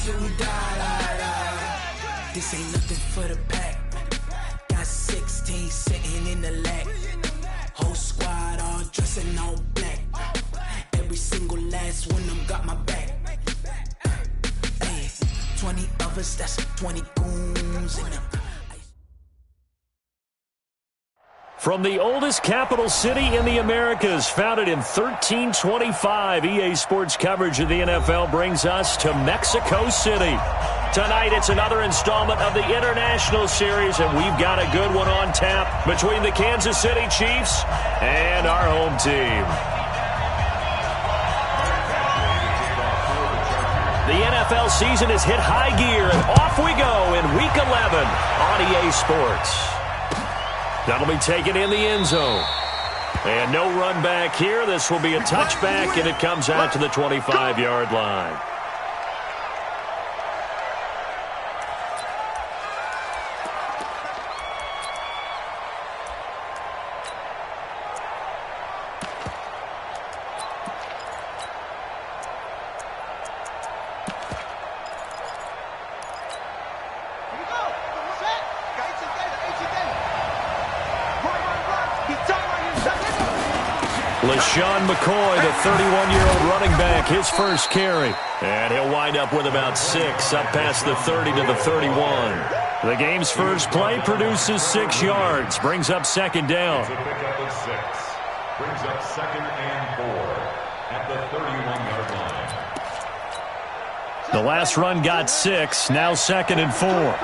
till we die. This ain't nothing for the pack. Got 16 sitting in the lap. Whole squad all dressing all black. Every single last one of them got my back. Hey, 20 of us, that's 20 goons in them. From the oldest capital city in the Americas, founded in 1325, EA Sports coverage of the NFL brings us to Mexico City. Tonight, it's another installment of the International Series, and we've got a good one on tap between the Kansas City Chiefs and our home team. The NFL season has hit high gear, and off we go in Week 11 on EA Sports. That'll be taken in the end zone. And no run back here. This will be a touchback, and it comes out to the 25-yard line. LaShawn McCoy, the 31-year-old running back, his first carry. And he'll wind up with about 6, up past the 30 to the 31. The game's first play produces 6 yards, brings up second down. It's a pickup of 6. Brings up second and 4 at the 31-yard line. The last run got 6, now second and 4.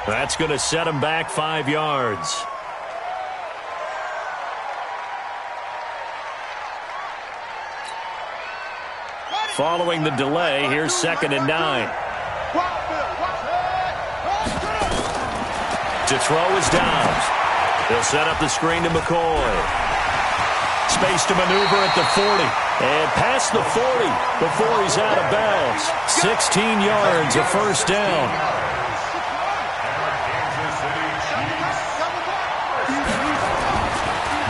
That's going to set him back 5 yards. Following the delay, here's second and 9. To throw is Dobbs. He'll set up the screen to McCoy. Space to maneuver at the 40. And past the 40 before he's out of bounds. 16 yards, a first down.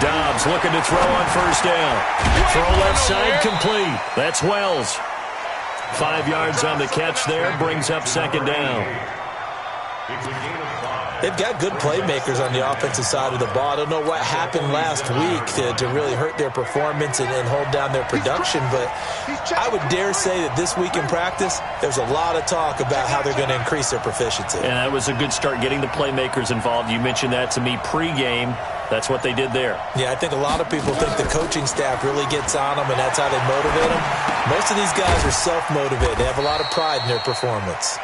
Dobbs looking to throw on first down. Throw left side complete. That's Wells. 5 yards on the catch there. Brings up second down. They've got good playmakers on the offensive side of the ball. I don't know what happened last week to really hurt their performance and hold down their production, but I would dare say that this week in practice, there's a lot of talk about how they're going to increase their proficiency. And that was a good start, getting the playmakers involved. You mentioned that to me pregame. That's what they did there. Yeah, I think a lot of people think the coaching staff really gets on them, and that's how they motivate them. Most of these guys are self-motivated. They have a lot of pride in their performance.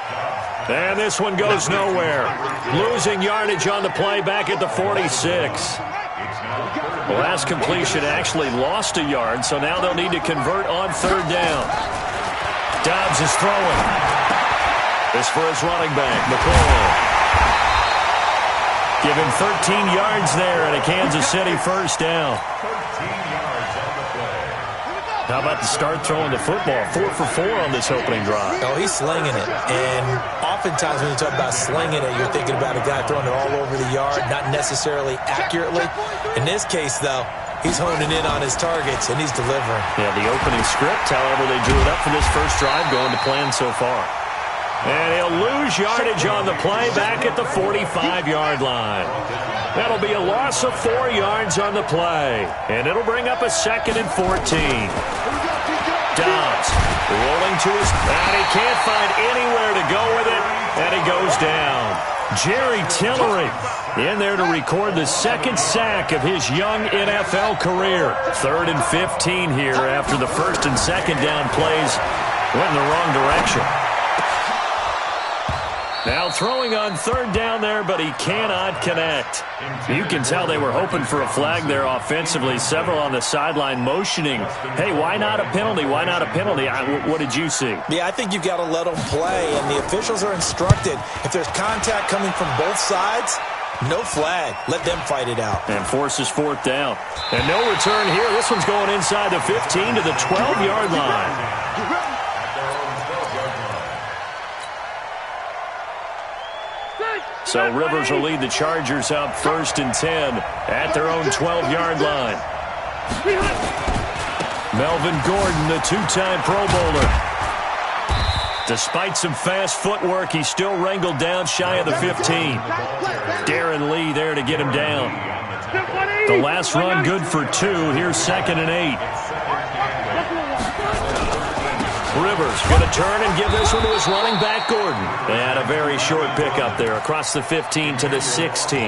And this one goes nowhere. Losing yardage on the play back at the 46. The last completion actually lost a yard, so now they'll need to convert on third down. Dobbs is throwing. This for his running back, McCoy. Give him 13 yards there and a Kansas City first down. 13 yards on the play. How about the start throwing the football? 4 for 4 on this opening drive. Oh, he's slinging it. And oftentimes when you talk about slinging it, you're thinking about a guy throwing it all over the yard, not necessarily accurately. In this case, though, he's honing in on his targets, and he's delivering. Yeah, the opening script, however, they drew it up for this first drive going to plan so far. And he'll lose yardage on the play back at the 45-yard line. That'll be a loss of 4 yards on the play. And it'll bring up a second and 14. Dobbs rolling to his... And he can't find anywhere to go with it. And he goes down. Jerry Tillery in there to record the second sack of his young NFL career. 3rd and 15 here after the first and second down plays went in the wrong direction. Now throwing on third down there, but he cannot connect. You can tell they were hoping for a flag there offensively. Several on the sideline motioning, hey, why not a penalty? Why not a penalty? What did you see? Yeah, I think you've got to let them play, and the officials are instructed. If there's contact coming from both sides, No flag. Let them fight it out. And forces fourth down. And no return here. This one's going inside the 15 to the 12-yard line. So Rivers will lead the Chargers up 1st and 10 at their own 12-yard line. Melvin Gordon, the two-time Pro Bowler. Despite some fast footwork, he's still wrangled down shy of the 15. Darren Lee there to get him down. The last run good for 2. Here's 2nd and 8. Rivers going to turn and give this one to his running back, Gordon. And a very short pickup there across the 15 to the 16.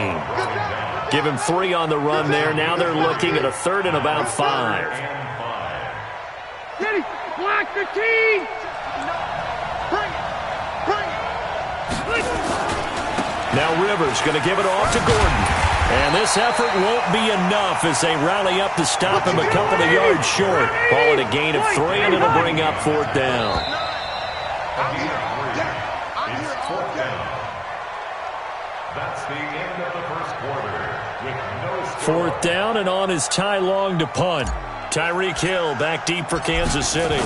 Give him 3 on the run there. Now they're looking at a 3rd and about 5. Block 15! Now Rivers going to give it off to Gordon. And this effort won't be enough as they rally up to stop him a couple of yards short. Call it a gain of 3, and it'll bring up 4th down. It's 4th down. That's the end of the first quarter. With no 4th down, and on is Ty Long to punt. Tyreek Hill back deep for Kansas City.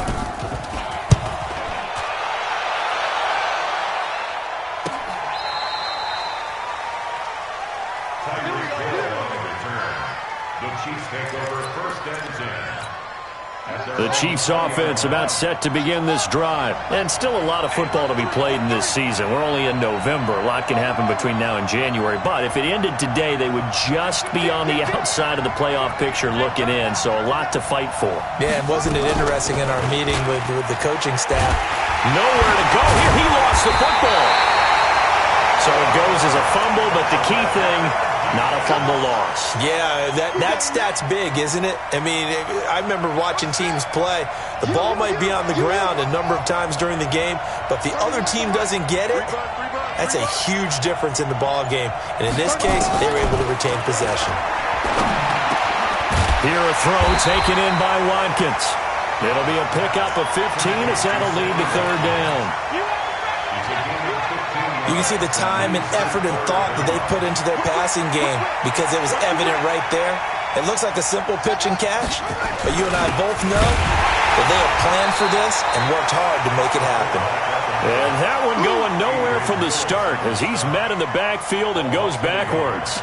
The Chiefs offense about set to begin this drive. And still a lot of football to be played in this season. We're only in November. A lot can happen between now and January. But if it ended today, they would just be on the outside of the playoff picture looking in. So a lot to fight for. Yeah, and wasn't it interesting in our meeting with the coaching staff? Nowhere to go here. He lost the football. So it goes as a fumble, but the key thing, not a fumble loss. Yeah, that stat's big, isn't it? I mean, I remember watching teams play. The ball might be on the ground a number of times during the game, but the other team doesn't get it. That's a huge difference in the ball game. And in this case, they were able to retain possession. Here a throw taken in by Watkins. It'll be a pickup of 15 as that'll lead to 3rd down. You can see the time and effort and thought that they put into their passing game because it was evident right there. It looks like a simple pitch and catch, but you and I both know that they have planned for this and worked hard to make it happen. And that one going nowhere from the start as he's met in the backfield and goes backwards.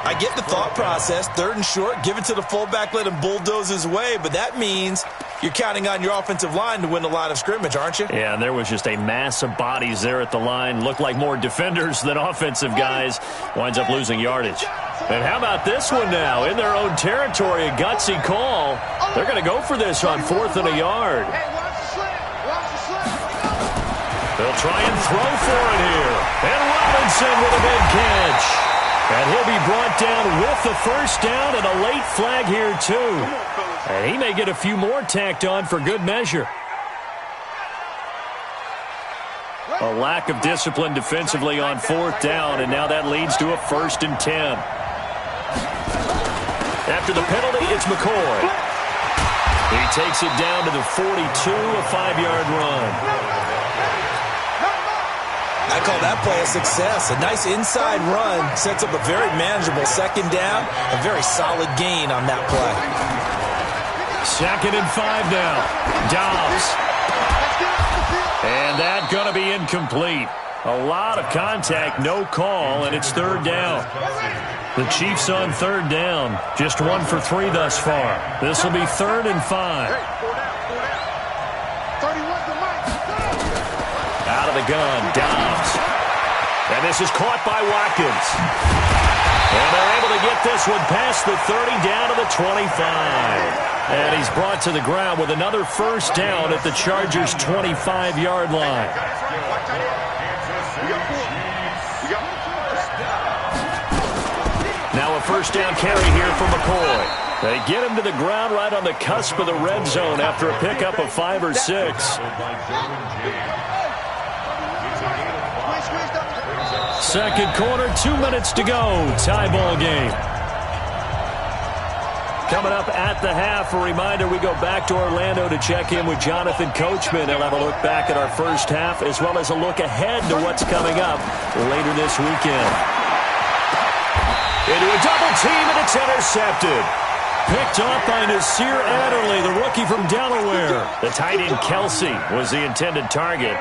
I get the thought process, 3rd and short, give it to the fullback, let him bulldoze his way, but that means you're counting on your offensive line to win the line of scrimmage, aren't you? Yeah, and there was just a mass of bodies there at the line. Looked like more defenders than offensive guys. Winds up losing yardage. And how about this one now? In their own territory, a gutsy call. They're going to go for this on 4th and a yard. They'll try and throw for it here. And Robinson with a big catch. And he'll be brought down with the 1st down and a late flag here, too. And he may get a few more tacked on for good measure. A lack of discipline defensively on 4th down, and now that leads to a 1st and 10. After the penalty, it's McCoy. He takes it down to the 42, a 5-yard run. I call that play a success. A nice inside run sets up a very manageable 2nd down. A very solid gain on that play. 2nd and 5 now. Dobbs. And that going to be incomplete. A lot of contact, no call, and it's 3rd down. The Chiefs on 3rd down. Just 1 for 3 thus far. This will be 3rd and 5. Out of the gun, Dobbs. And this is caught by Watkins. And they're able to get this one past the 30 down to the 25. And he's brought to the ground with another 1st down at the Chargers' 25-yard line. Now a 1st down carry here for McCoy. They get him to the ground right on the cusp of the red zone after a pickup of 5 or 6. Second quarter, 2 minutes to go. Tie ball game. Coming up at the half, a reminder, we go back to Orlando to check in with Jonathan Coachman. He'll have a look back at our first half as well as a look ahead to what's coming up later this weekend. Into a double team, and it's intercepted. Picked off by Nasir Adderley, the rookie from Delaware. The tight end Kelsey was the intended target.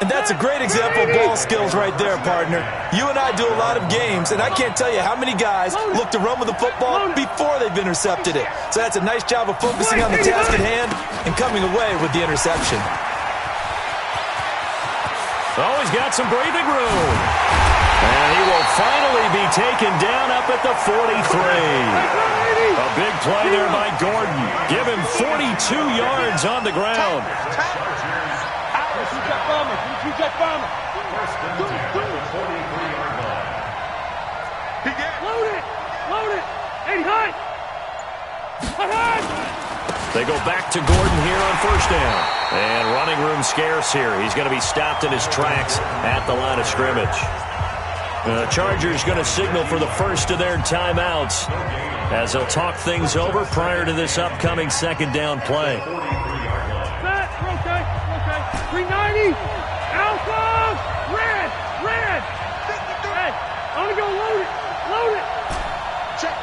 And that's a great example of ball skills right there, partner. You and I do a lot of games, and I can't tell you how many guys look to run with the football before they've intercepted it. So that's a nice job of focusing on the task at hand and coming away with the interception. Oh, he's got some breathing room. And he will finally be taken down up at the 43. A big play there by Gordon. Give him 42 yards on the ground. Load it. Hey, high. They go back to Gordon here on first down. And running room scarce here. He's going to be stopped in his tracks at the line of scrimmage. The Chargers going to signal for the first of their timeouts as they'll talk things over prior to this upcoming second down play. Set, rotate. 390. Alpha. Red. Hey, I'm going to go load it. Check.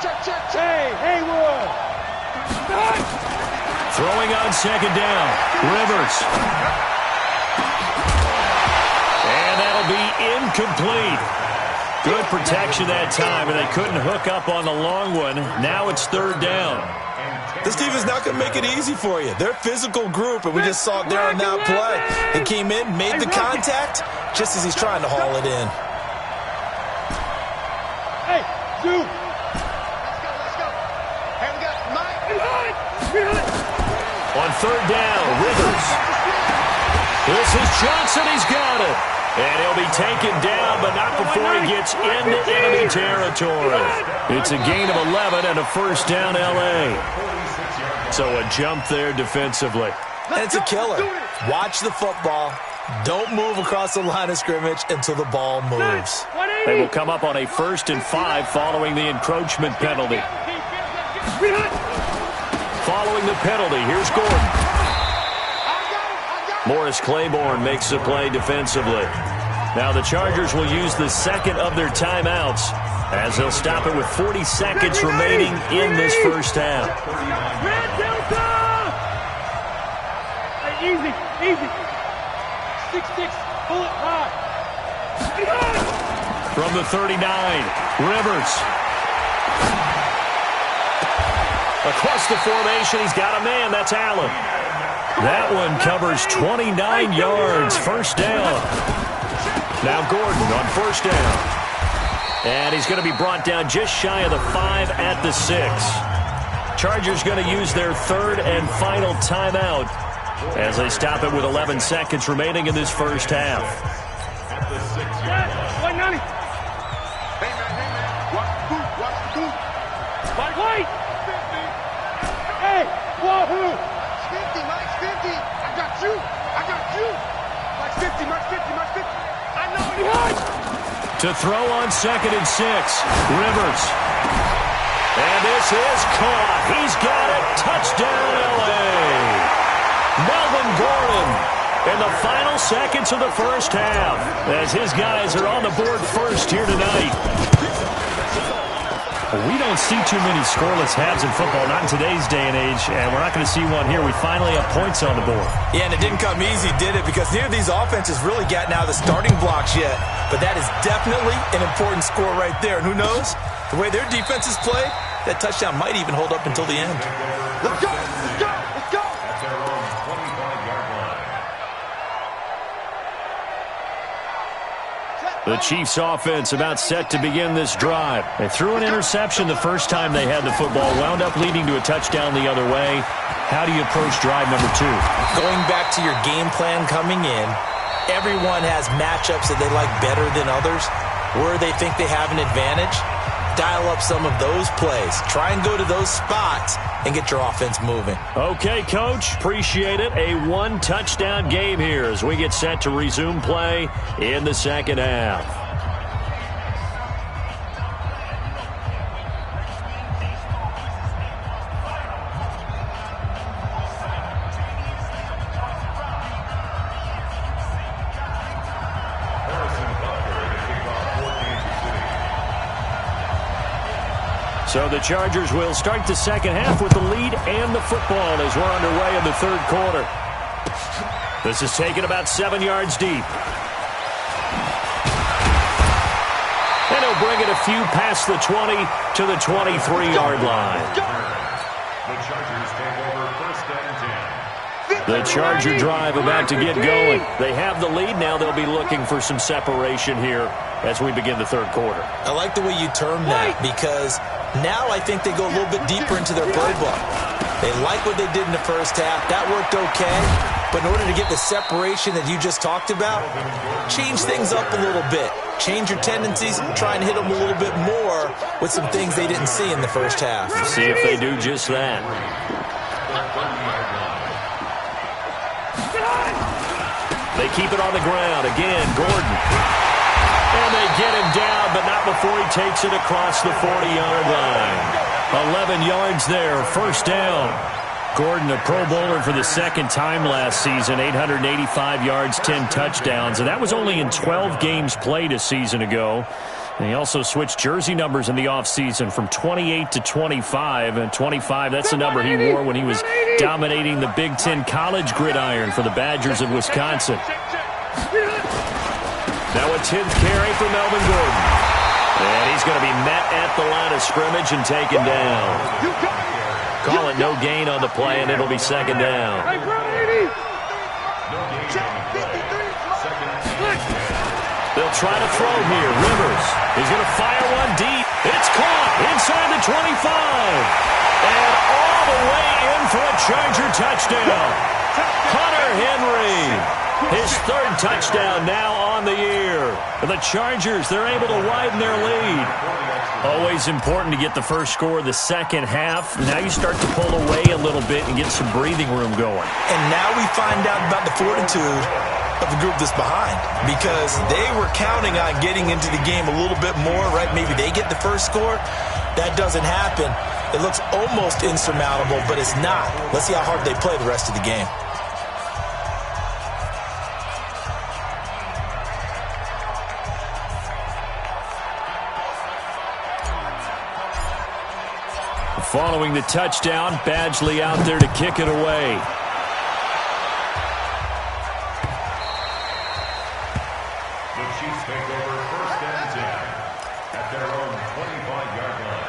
Hey, Haywood. Throwing on second down. Rivers. And that'll be incomplete. Good protection that time, and they couldn't hook up on the long one. Now it's third down. This team is not going to make it easy for you. They're a physical group, and we just saw it there on that play. They came in, made the contact, just as he's trying to haul it in. Hey, Zoo. Let's go. Hey, we got Mike. On third down, Rivers. This is Johnson. He's got it. And he'll be taken down, but not before he gets into enemy territory. It's a gain of 11 and a first down, L.A. So a jump there defensively. And it's a killer. Watch the football. Don't move across the line of scrimmage until the ball moves. They will come up on a 1st and 5 following the encroachment penalty. Following the penalty, here's Gordon. Morris Claiborne makes the play defensively. Now the Chargers will use the second of their timeouts as they'll stop it with 40 seconds remaining in this first half. Red Delta! Hey, easy. 6-6, bullet high. From the 39, Rivers. Across the formation, he's got a man. That's Allen. That one covers 29 yards. First down. Now Gordon on first down. And he's going to be brought down just shy of the 5 at the 6. Chargers going to use their third and final timeout as they stop it with 11 seconds remaining in this first half. White 90. Hey, man. Watch the boot. White. Hey, wahoo. 50. I got you. Mark 50. I know it. To throw on 2nd and 6. Rivers. And this is caught. He's got it. Touchdown, L.A. Melvin Gordon in the final seconds of the first half as his guys are on the board first here tonight. We don't see too many scoreless halves in football, not in today's day and age, and we're not going to see one here. We finally have points on the board. Yeah, and it didn't come easy, did it? Because neither of these offenses really gotten out of the starting blocks yet. But that is definitely an important score right there. And who knows? The way their defenses play, that touchdown might even hold up until the end. Let's go. The Chiefs offense about set to begin this drive. They threw an interception the first time they had the football, wound up leading to a touchdown the other way. How do you approach drive number 2? Going back to your game plan coming in, everyone has matchups that they like better than others, where they think they have an advantage. Dial up some of those plays. Try and go to those spots and get your offense moving. Okay, Coach. Appreciate it. A one-touchdown game here as we get set to resume play in the second half. So the Chargers will start the second half with the lead and the football as we're underway in the third quarter. This is taken about 7 yards deep. And he'll bring it a few past the 20 to the 23-yard line. The Chargers take over first and 10. The Charger drive about to get going. They have the lead. Now they'll be looking for some separation here as we begin the third quarter. I like the way you term that because now I think they go a little bit deeper into their playbook. They like what they did in the first half. That worked okay. But in order to get the separation that you just talked about, change things up a little bit. Change your tendencies, try and hit them a little bit more with some things they didn't see in the first half. See if they do just that. They keep it on the ground. Again, Gordon. And they get him down, but not before he takes it across the 40-yard line. 11 yards there, first down. Gordon, a Pro Bowler for the second time last season, 885 yards, 10 touchdowns. And that was only in 12 games played a season ago. And he also switched jersey numbers in the offseason from 28 to 25. And 25, that's the number he wore when he was dominating the Big Ten college gridiron for the Badgers of Wisconsin. Now a 10th carry for Melvin Gordon. And he's going to be met at the line of scrimmage and taken down. Call it no gain on the play, and it'll be second down. They'll try to throw here. Rivers is going to fire one deep. It's caught inside the 25. And all the way in for a Charger touchdown. Hunter Henry, his third touchdown now on the year. The Chargers, they're able to widen their lead. Always important to get the first score of the second half. Now you start to pull away a little bit and get some breathing room going. And now we find out about the fortitude of the group that's behind because they were counting on getting into the game a little bit more, right? Maybe they get the first score. That doesn't happen. It looks almost insurmountable, but it's not. Let's see how hard they play the rest of the game. Following the touchdown, Badgley out there to kick it away. The Chiefs take over first and 10 at their own 25-yard line.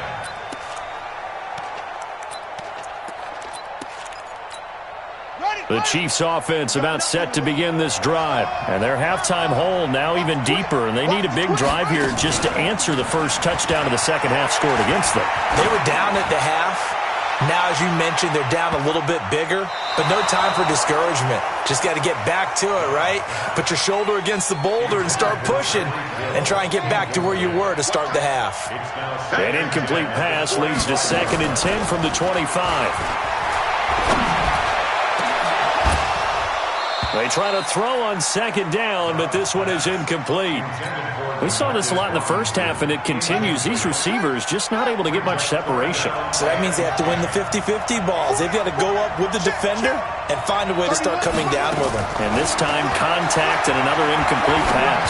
The Chiefs offense about set to begin this drive. And their halftime hole now even deeper. And they need a big drive here just to answer the first touchdown of the second half scored against them. They were down at the half. Now, as you mentioned, they're down a little bit bigger. But no time for discouragement. Just got to get back to it, right? Put your shoulder against the boulder and start pushing. And try and get back to where you were to start the half. An incomplete pass leads to second and 10 from the 25. They try to throw on second down, but this one is incomplete. We saw this a lot in the first half, and it continues. These receivers just not able to get much separation. So that means they have to win the 50-50 balls. They've got to go up with the defender and find a way to start coming down with them. And this time, contact and another incomplete pass.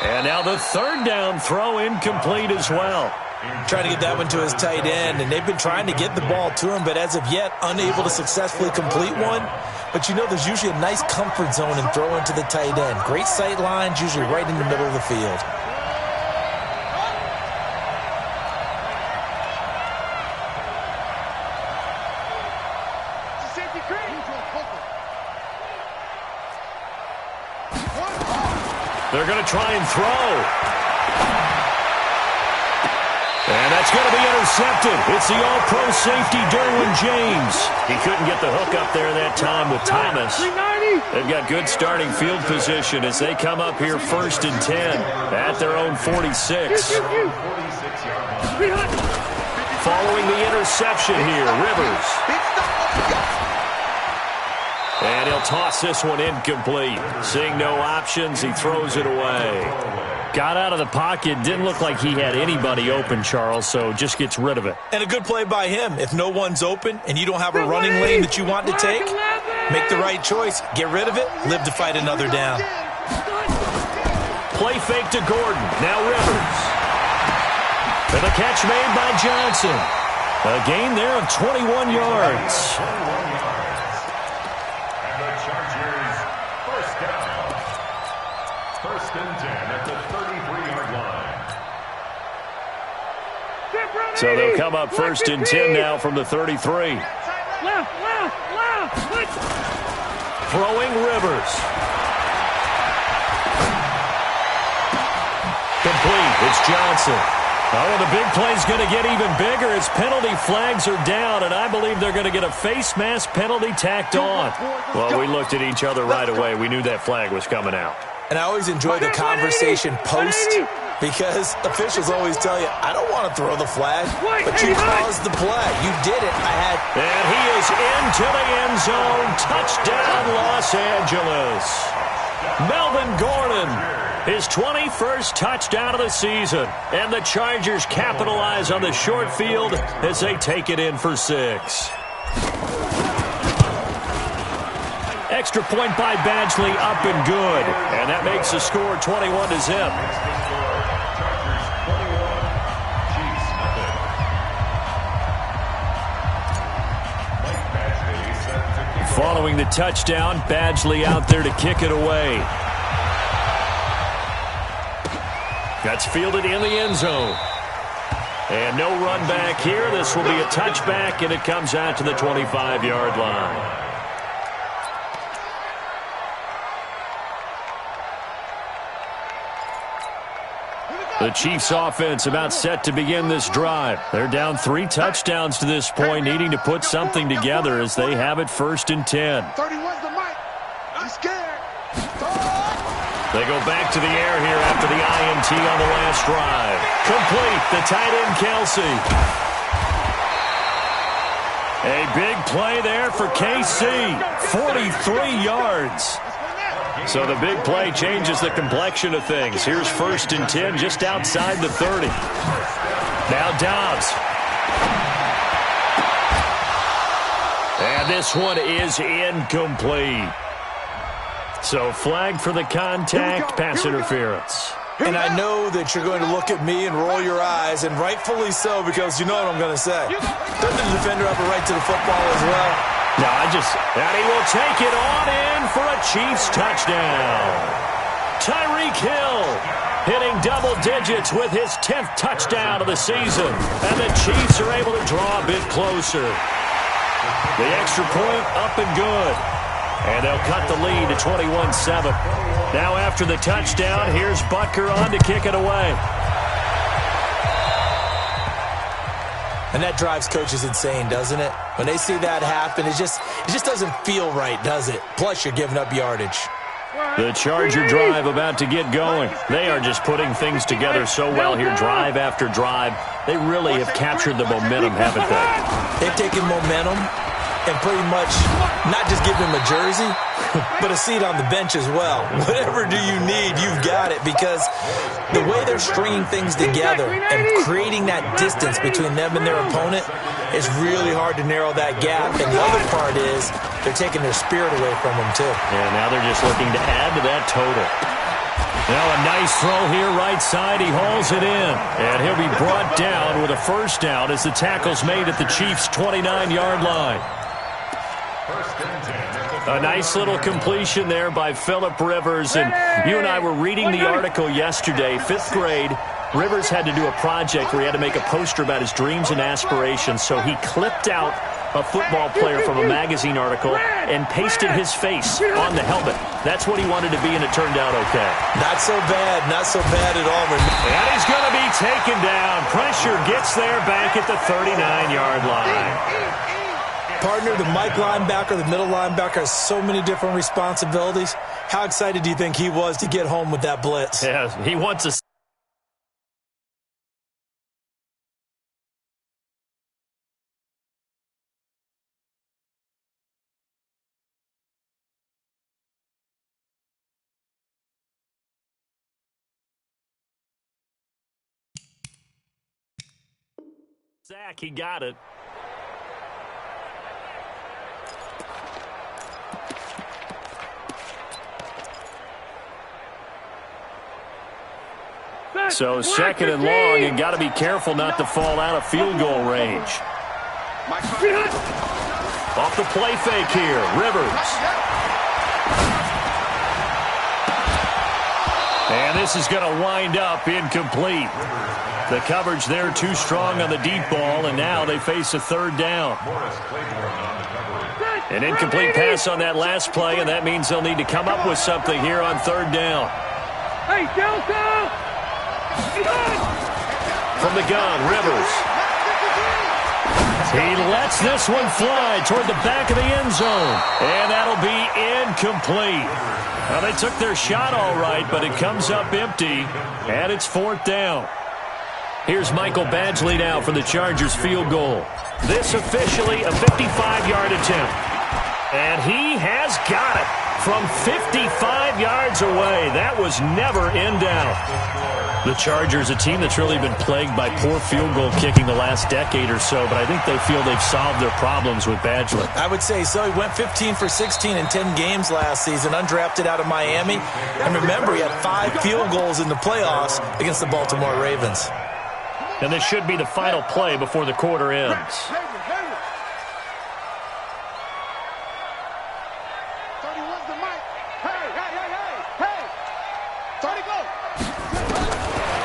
And now the third down throw incomplete as well. Trying to get that one to his tight end, and they've been trying to get the ball to him, but as of yet, unable to successfully complete one. But you know there's usually a nice comfort zone in throwing to the tight end. Great sight lines, usually right in the middle of the field. They're going to try and throw. And that's going to be intercepted. It's the all-pro safety, Derwin James. He couldn't get the hook up there that time with Thomas. They've got good starting field position as they come up here first and 10 at their own 46. Following the interception here, Rivers. And he'll toss this one incomplete. Seeing no options, he throws it away. Got out of the pocket. Didn't look like he had anybody open, Charles, so just gets rid of it. And a good play by him. If no one's open and you don't have a running lane that you want to take, make the right choice. Get rid of it. Live to fight another down. Play fake to Gordon. Now Rivers. And the catch made by Johnson. A gain there of 21 yards. 21 yards. And the Chargers, first down. First and 10 at the 33-yard line. So they'll come up first and 10 now from the 33. Left. Throwing Rivers. Complete. It's Johnson. Oh, the big play's going to get even bigger as penalty flags are down, and I believe they're going to get a face mask penalty tacked on. Well, we looked at each other right away. We knew that flag was coming out. And I always enjoy the conversation post because officials always tell you, I don't want to throw the flag, but you caused the play. You did it. And he is into the end zone. Touchdown, Los Angeles. Melvin Gordon, his 21st touchdown of the season. And the Chargers capitalize on the short field as they take it in for 6. Extra point by Badgley, up and good. And that makes the score 21-0. Following the touchdown, Badgley out there to kick it away. That's fielded in the end zone. And no run back here. This will be a touchback, and it comes out to the 25-yard line. The Chiefs offense about set to begin this drive. They're down 3 touchdowns to this point, needing to put something together as they have it first and 10. 31's the mic. I'm scared. They go back to the air here after the INT on the last drive. Complete, the tight end Kelsey. A big play there for KC, 43 yards. So the big play changes the complexion of things. Here's first and 10 just outside the 30. Now Dobbs. And this one is incomplete. So flag for the contact, pass interference. And I know that you're going to look at me and roll your eyes, and rightfully so, because you know what I'm going to say. Doesn't the defender have a right to the football as well? No, and he will take it on in for a Chiefs touchdown. Tyreek Hill hitting double digits with his 10th touchdown of the season. And the Chiefs are able to draw a bit closer. The extra point up and good. And they'll cut the lead to 21-7. Now after the touchdown, here's Butker on to kick it away. And that drives coaches insane, doesn't it? When they see that happen, it just doesn't feel right, does it? Plus, you're giving up yardage. The Charger drive about to get going. They are just putting things together so well here, drive after drive. They really have captured the momentum, haven't they? They've taken momentum and pretty much not just give him a jersey, but a seat on the bench as well. Whatever do you need, you've got it, because the way they're stringing things together and creating that distance between them and their opponent is really hard to narrow that gap. And the other part is they're taking their spirit away from them, too. Yeah, now they're just looking to add to that total. Now a nice throw here, right side. He hauls it in. And he'll be brought down with a first down as the tackle's made at the Chiefs' 29-yard line. A nice little completion there by Phillip Rivers. And you and I were reading the article yesterday, 5th grade. Rivers had to do a project where he had to make a poster about his dreams and aspirations. So he clipped out a football player from a magazine article and pasted his face on the helmet. That's what he wanted to be, and it turned out okay. Not so bad at all. And he's going to be taken down. Pressure gets there back at the 39-yard line. Partner, the Mike linebacker, the middle linebacker has so many different responsibilities. How excited do you think he was to get home with that blitz? Yeah, he wants a sack. He got it. So second and long, and got to be careful not to fall out of field goal range. Off the play fake here, Rivers. And this is going to wind up incomplete. The coverage there too strong on the deep ball, and now they face a third down. An incomplete pass on that last play, and that means they'll need to come up with something here on third down. Hey, Delta! From the gun, Rivers. He lets this one fly toward the back of the end zone, and that'll be incomplete. Well, they took their shot all right, but it comes up empty, and it's fourth down. Here's Michael Badgley now for the Chargers field goal. This officially a 55-yard attempt. And he has got it from 55 yards away. That was never in doubt. The Chargers, a team that's really been plagued by poor field goal kicking the last decade or so, but I think they feel they've solved their problems with Badgley. I would say so. He went 15 for 16 in 10 games last season, undrafted out of Miami. And remember, he had 5 field goals in the playoffs against the Baltimore Ravens. And this should be the final play before the quarter ends.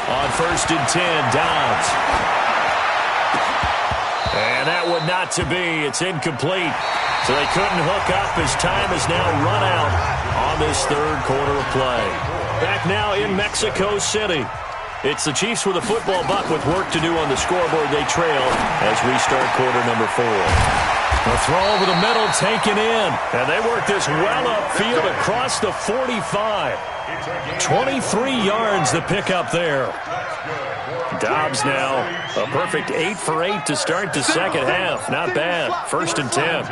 On first and 10, Dobbs. And that would not to be. It's incomplete. So they couldn't hook up as time has now run out on this third quarter of play. Back now in Mexico City. It's the Chiefs with a football buck with work to do on the scoreboard. They trail as we start quarter number 4. A throw over the middle taken in. And they work this well upfield across the 45. 23 yards the pickup there. Dobbs now a perfect 8 for 8 to start the second half. Not bad. First and 10.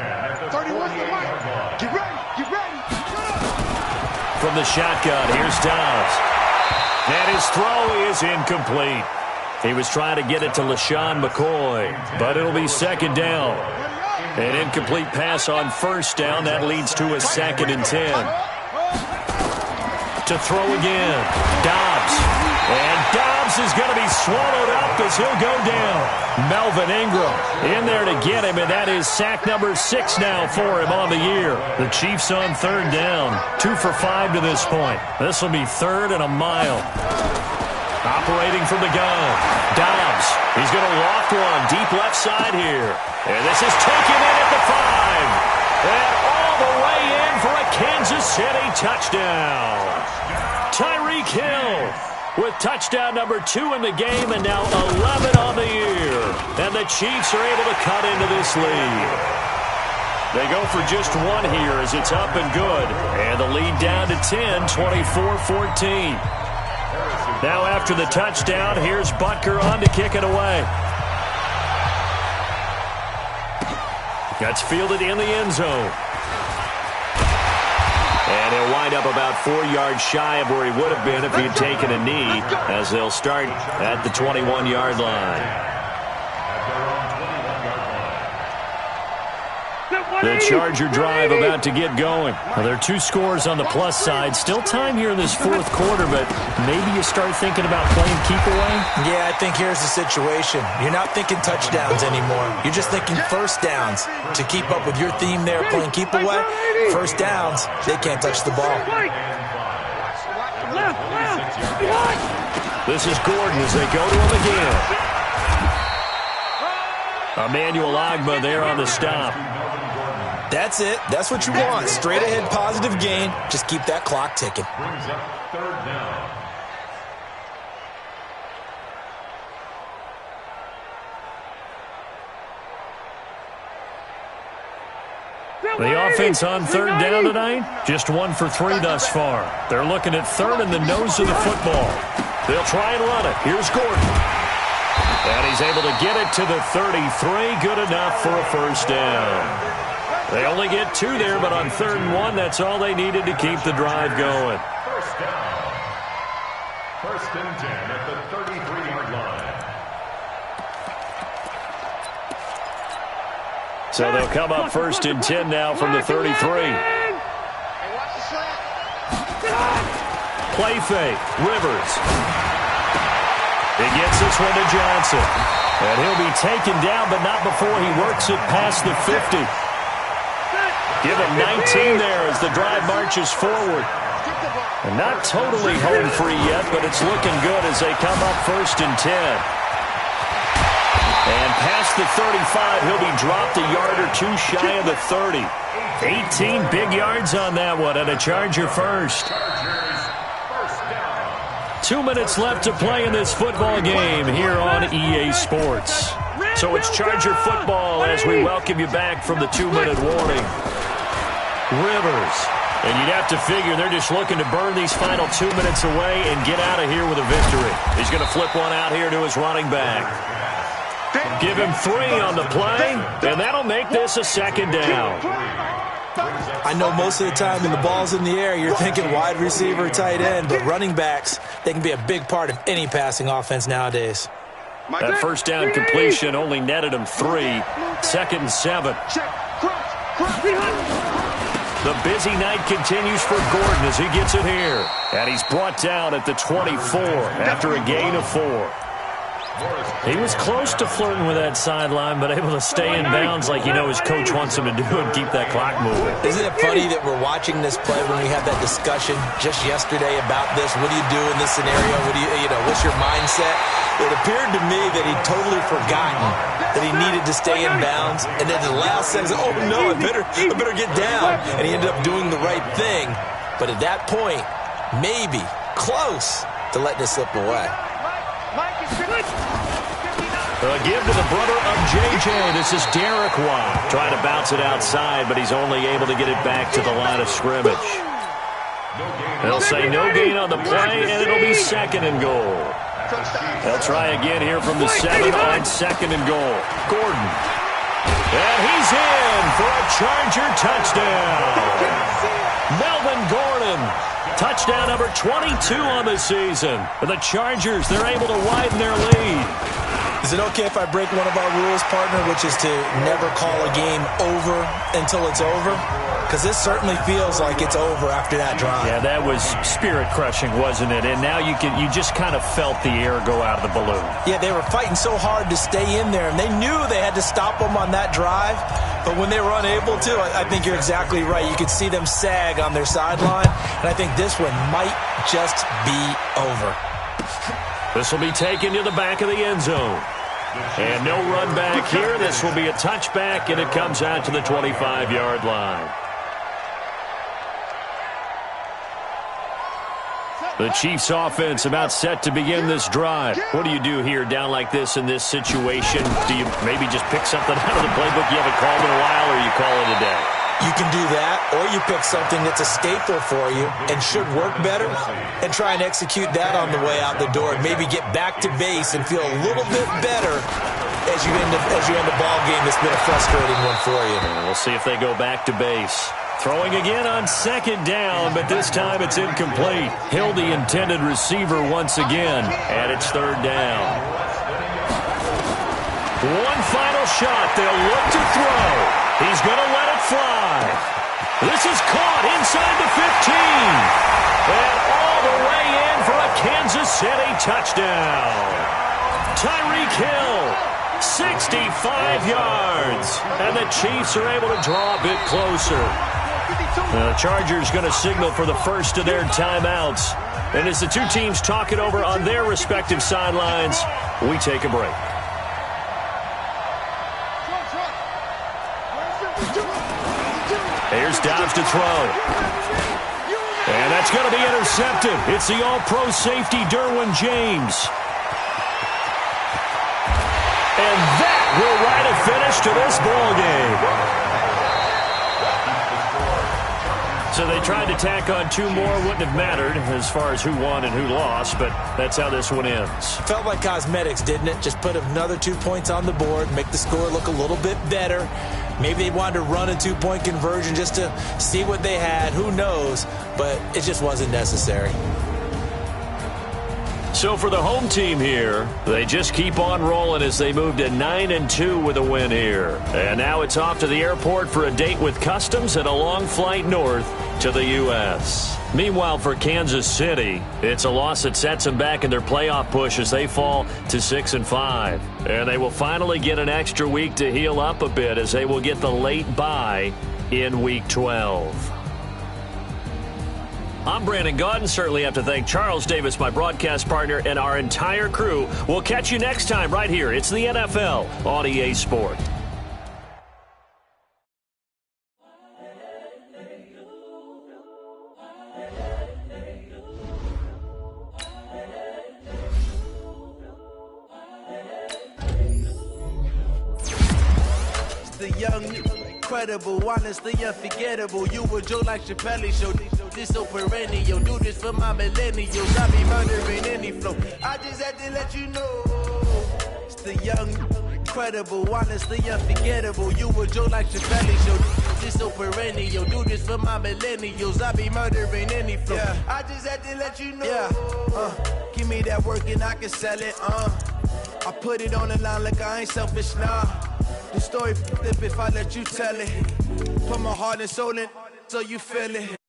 From the shotgun, here's Dobbs. And his throw is incomplete. He was trying to get it to LaShawn McCoy, but it'll be second down. An incomplete pass on first down. That leads to a second and 10. To throw again. Dobbs. And Dobbs is going to be swallowed up as he'll go down. Melvin Ingram in there to get him, and that is sack number 6 now for him on the year. The Chiefs on third down. 2 for 5 to this point. This will be third and a mile. Operating from the gun. Dobbs. He's going to loft one deep left side here. And this is taken in at the 5. And all the way in for a Kansas City touchdown. Tyreek Hill with touchdown number 2 in the game, and now 11 on the year. And the Chiefs are able to cut into this lead. They go for just one here as it's up and good. And the lead down to 10, 24-14. Now after the touchdown, here's Butker on to kick it away. That's fielded in the end zone. And he'll wind up about 4 yards shy of where he would have been if he'd taken a knee, as they'll start at the 21-yard line. The Charger drive about to get going. Well, there are 2 scores on the plus side. Still time here in this fourth quarter, but maybe you start thinking about playing keep away? Yeah, I think here's the situation. You're not thinking touchdowns anymore. You're just thinking first downs. To keep up with your theme there, playing keep away, first downs, they can't touch the ball. This is Gordon as they go to him again. Emmanuel Ogbah there on the stop. That's it. That's what you want. Straight ahead positive gain. Just keep that clock ticking. Brings up third down. The offense on third down tonight, just 1 for 3 thus far. They're looking at third in the nose of the football. They'll try and run it. Here's Gordon. And he's able to get it to the 33. Good enough for a first down. They only get 2 there, but on third and 1, that's all they needed to keep the drive going. First down. First and 10 at the 33-yard line. So they'll come up first and 10 now from the 33. Play fake. Rivers. He gets this one to Johnson. And he'll be taken down, but not before he works it past the 50. Give him 19 there as the drive marches forward. And not totally home free yet, but it's looking good as they come up 1st and 10. And past the 35, he'll be dropped a yard or two shy of the 30. 18 big yards on that one, and a Charger first. 2 minutes left to play in this football game here on EA Sports. So it's Charger football as we welcome you back from the 2-minute warning. Rivers. And you'd have to figure they're just looking to burn these final 2 minutes away and get out of here with a victory. He's going to flip one out here to his running back. Give him 3 on the play, and that'll make this a 2nd down. I know most of the time when the ball's in the air, you're thinking wide receiver, tight end, but running backs, they can be a big part of any passing offense nowadays. That first down completion only netted him 3. 2nd and 7. The busy night continues for Gordon as he gets it here. And he's brought down at the 24 after a gain of 4. He was close to flirting with that sideline, but able to stay in bounds like his coach wants him to do and keep that clock moving. Isn't it funny that we're watching this play when we had that discussion just yesterday about this? What do you do in this scenario? What do what's your mindset? It appeared to me that he'd totally forgotten that he needed to stay in bounds, and then the last second, oh no, I better get down. And he ended up doing the right thing. But at that point, maybe close to letting it slip away. A give to the brother of J.J. This is Derek Watt. Trying to bounce it outside, but he's only able to get it back to the line of scrimmage. They'll say no gain on the play, and it'll be 2nd and goal. They'll try again here from the 7 on 2nd and goal. Gordon. And he's in for a Charger touchdown. Melvin Gordon. Touchdown number 22 on the season. For the Chargers, they're able to widen their lead. Is it okay if I break one of our rules, partner, which is to never call a game over until it's over? Because this certainly feels like it's over after that drive. Yeah, that was spirit-crushing, wasn't it? And now you just kind of felt the air go out of the balloon. Yeah, they were fighting so hard to stay in there, and they knew they had to stop them on that drive. But when they were unable to, I think you're exactly right. You could see them sag on their sideline, and I think this one might just be over. This will be taken to the back of the end zone. And no run back here. This will be a touchback, and it comes out to the 25-yard line. The Chiefs offense about set to begin this drive. What do you do here down like this in this situation? Do you maybe just pick something out of the playbook you haven't called in a while, or you call it a day? You can do that, or you pick something that's a staple for you and should work better and try and execute that on the way out the door and maybe get back to base and feel a little bit better as you end the ball game. It's been a frustrating one for you. And we'll see if they go back to base. Throwing again on 2nd down, but this time it's incomplete. Hill, the intended receiver once again, and it's 3rd down. One final shot. They'll look to throw. He's going to let it fly. This is caught inside the 15. And all the way in for a Kansas City touchdown. Tyreek Hill, 65 yards. And the Chiefs are able to draw a bit closer. The Chargers going to signal for the first of their timeouts. And as the two teams talk it over on their respective sidelines, we take a break. Here's Dobbs to throw. And that's going to be intercepted. It's the all-pro safety, Derwin James. And that will write a finish to this ball game. So they tried to tack on 2 more. Wouldn't have mattered as far as who won and who lost, but that's how this one ends. Felt like cosmetics, didn't it? Just put another 2 points on the board, make the score look a little bit better. Maybe they wanted to run a 2-point conversion just to see what they had. Who knows? But it just wasn't necessary. So for the home team here, they just keep on rolling as they move to 9-2 with a win here. And now it's off to the airport for a date with Customs and a long flight north to the U.S. Meanwhile, for Kansas City, it's a loss that sets them back in their playoff push as they fall to 6-5. And they will finally get an extra week to heal up a bit as they will get the late bye in Week 12. I'm Brandon Gaudin. Certainly have to thank Charles Davis, my broadcast partner, and our entire crew. We'll catch you next time right here. It's the NFL on EA Sport. The young, incredible, honestly unforgettable. You a Joe like Chappelle show. This so perennial. Do this for my millennials. I be murdering any flow. I just had to let you know. It's the young, incredible, honestly unforgettable. You a Joe like Chappelle show. This so perennial. Do this for my millennials. I be murdering any flow. Yeah. I just had to let you know. Yeah. Give me that work and I can sell it. I put it on the line like I ain't selfish, nah. The story flip if I let you tell it. Put my heart and soul in so you feel it.